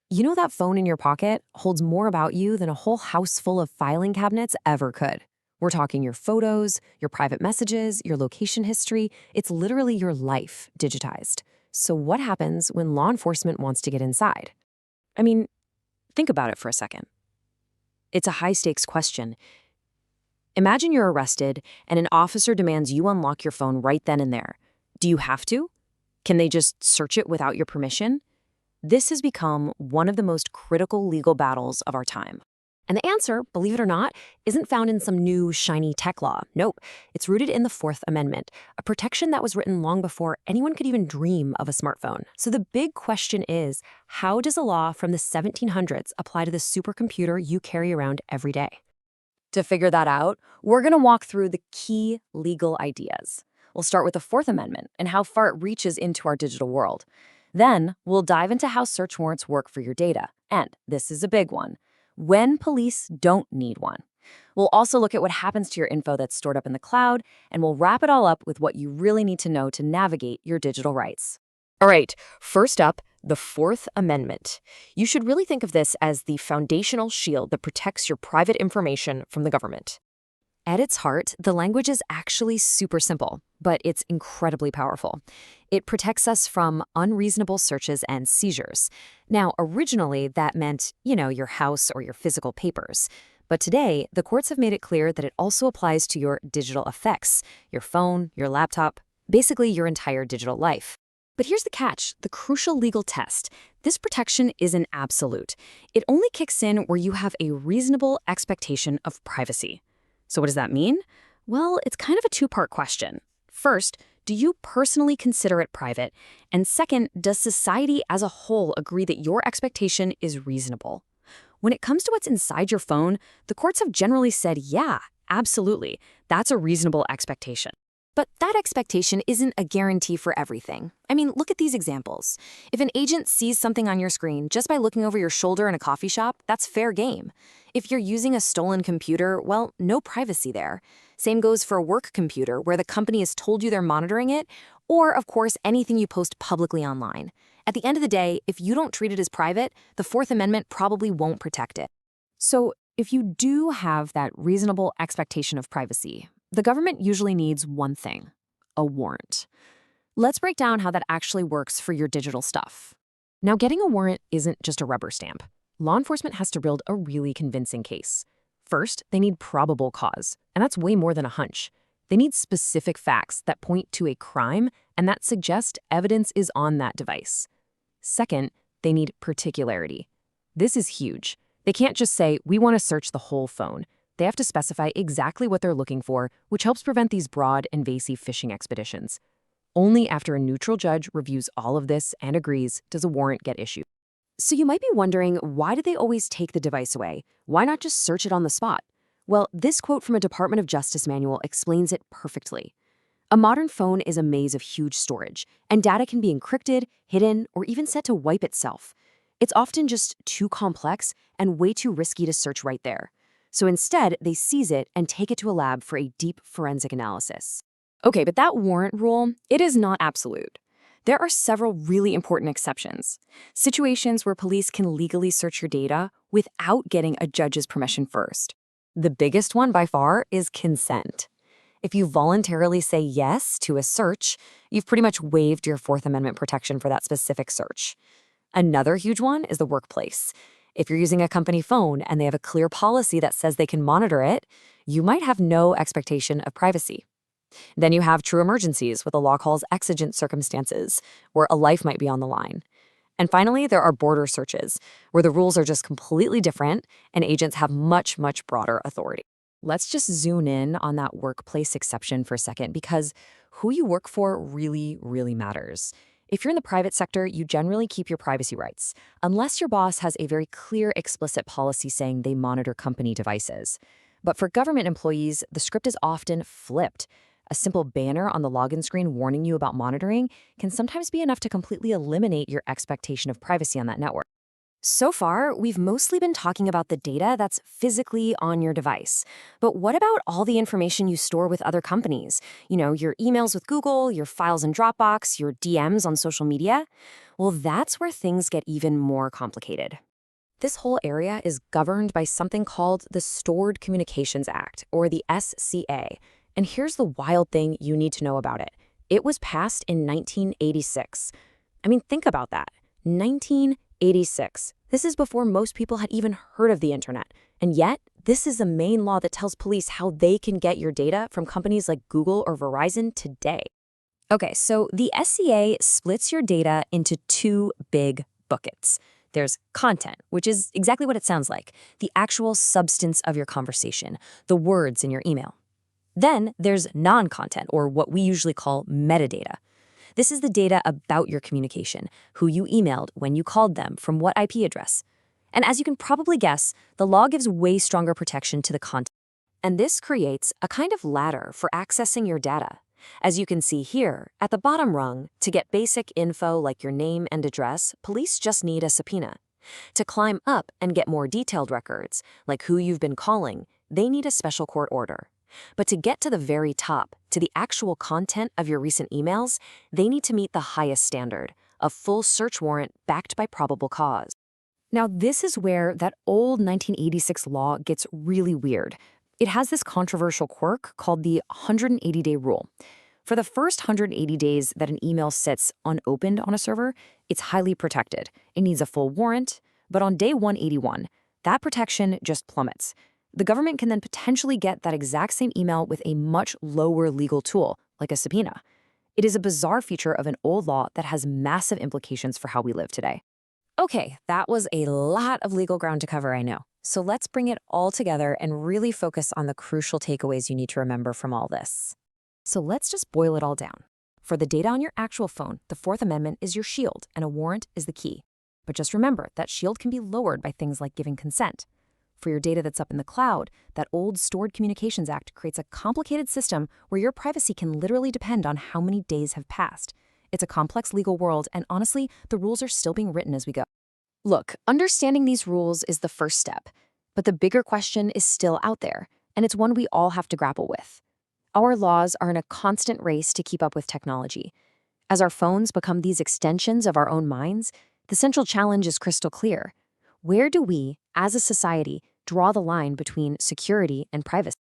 You know that phone in your pocket holds more about you than a whole house full of filing cabinets ever could. We're talking your photos, your private messages, your location history. It's literally your life digitized. So what happens when law enforcement wants to get inside? I mean, think about it for a second. It's a high-stakes question. Imagine you're arrested and an officer demands you unlock your phone right then and there. Do you have to? Can they just search it without your permission? This has become one of the most critical legal battles of our time. And the answer, believe it or not, isn't found in some new, shiny tech law. Nope, it's rooted in the Fourth Amendment, a protection that was written long before anyone could even dream of a smartphone. So the big question is, how does a law from the 1700s apply to the supercomputer you carry around every day? To figure that out, we're going to walk through the key legal ideas. We'll start with the Fourth Amendment and how far it reaches into our digital world. Then, we'll dive into how search warrants work for your data. And this is a big one: when police don't need one. We'll also look at what happens to your info that's stored up in the cloud, and we'll wrap it all up with what you really need to know to navigate your digital rights. All right, first up, the Fourth Amendment. You should really think of this as the foundational shield that protects your private information from the government. At its heart, the language is actually super simple, but it's incredibly powerful. It protects us from unreasonable searches and seizures. Now, originally, that meant, your house or your physical papers. But today, the courts have made it clear that it also applies to your digital effects, your phone, your laptop, basically your entire digital life. But here's the catch, the crucial legal test. This protection isn't absolute. It only kicks in where you have a reasonable expectation of privacy. So what does that mean? Well, it's kind of a two-part question. First, do you personally consider it private? And second, does society as a whole agree that your expectation is reasonable? When it comes to what's inside your phone, the courts have generally said, yeah, absolutely, that's a reasonable expectation. But that expectation isn't a guarantee for everything. I mean, look at these examples. If an agent sees something on your screen just by looking over your shoulder in a coffee shop, that's fair game. If you're using a stolen computer, well, no privacy there. Same goes for a work computer where the company has told you they're monitoring it, or, of course, anything you post publicly online. At the end of the day, if you don't treat it as private, the Fourth Amendment probably won't protect it. So, if you do have that reasonable expectation of privacy, the government usually needs one thing: a warrant. Let's break down how that actually works for your digital stuff. Now, getting a warrant isn't just a rubber stamp. Law enforcement has to build a really convincing case. First, they need probable cause, and that's way more than a hunch. They need specific facts that point to a crime and that suggest evidence is on that device. Second, they need particularity. This is huge. They can't just say, we want to search the whole phone. They have to specify exactly what they're looking for, which helps prevent these broad, invasive phishing expeditions. Only after a neutral judge reviews all of this and agrees does a warrant get issued. So you might be wondering, why do they always take the device away? Why not just search it on the spot? Well, this quote from a Department of Justice manual explains it perfectly. A modern phone is a maze of huge storage, and data can be encrypted, hidden, or even set to wipe itself. It's often just too complex and way too risky to search right there. So instead, they seize it and take it to a lab for a deep forensic analysis. Okay, but that warrant rule, it is not absolute. There are several really important exceptions. Situations where police can legally search your data without getting a judge's permission first. The biggest one by far is consent. If you voluntarily say yes to a search, you've pretty much waived your Fourth Amendment protection for that specific search. Another huge one is the workplace. If you're using a company phone and they have a clear policy that says they can monitor it, you might have no expectation of privacy. Then you have true emergencies, what the law calls exigent circumstances, where a life might be on the line. And finally, there are border searches, where the rules are just completely different and agents have much, much broader authority. Let's just zoom in on that workplace exception for a second, because who you work for really, really matters. If you're in the private sector, you generally keep your privacy rights, unless your boss has a very clear, explicit policy saying they monitor company devices. But for government employees, the script is often flipped. A simple banner on the login screen warning you about monitoring can sometimes be enough to completely eliminate your expectation of privacy on that network. So far, we've mostly been talking about the data that's physically on your device. But what about all the information you store with other companies? Your emails with Google, your files in Dropbox, your DMs on social media? Well, that's where things get even more complicated. This whole area is governed by something called the Stored Communications Act, or the SCA. And here's the wild thing you need to know about it. It was passed in 1986. I mean, think about that. 1986. This is before most people had even heard of the internet. And yet, this is the main law that tells police how they can get your data from companies like Google or Verizon today. Okay, so the SCA splits your data into two big buckets. There's content, which is exactly what it sounds like, the actual substance of your conversation, the words in your email. Then there's non-content, or what we usually call metadata. This is the data about your communication, who you emailed, when you called them, from what IP address. And as you can probably guess, the law gives way stronger protection to the content. And this creates a kind of ladder for accessing your data. As you can see here, at the bottom rung, to get basic info like your name and address, police just need a subpoena. To climb up and get more detailed records, like who you've been calling, they need a special court order. But to get to the very top, to the actual content of your recent emails, they need to meet the highest standard, a full search warrant backed by probable cause. Now, this is where that old 1986 law gets really weird. It has this controversial quirk called the 180-day rule. For the first 180 days that an email sits unopened on a server, it's highly protected. It needs a full warrant, but on day 181, that protection just plummets. The government can then potentially get that exact same email with a much lower legal tool, like a subpoena. It is a bizarre feature of an old law that has massive implications for how we live today. Okay, that was a lot of legal ground to cover, I know. So let's bring it all together and really focus on the crucial takeaways you need to remember from all this. So let's just boil it all down. For the data on your actual phone, the Fourth Amendment is your shield, and a warrant is the key. But just remember, that shield can be lowered by things like giving consent. For your data that's up in the cloud, that old Stored Communications Act creates a complicated system where your privacy can literally depend on how many days have passed. It's a complex legal world, and honestly, the rules are still being written as we go. Look, understanding these rules is the first step, but the bigger question is still out there, and it's one we all have to grapple with. Our laws are in a constant race to keep up with technology. As our phones become these extensions of our own minds, the central challenge is crystal clear. Where do we, as a society, draw the line between security and privacy?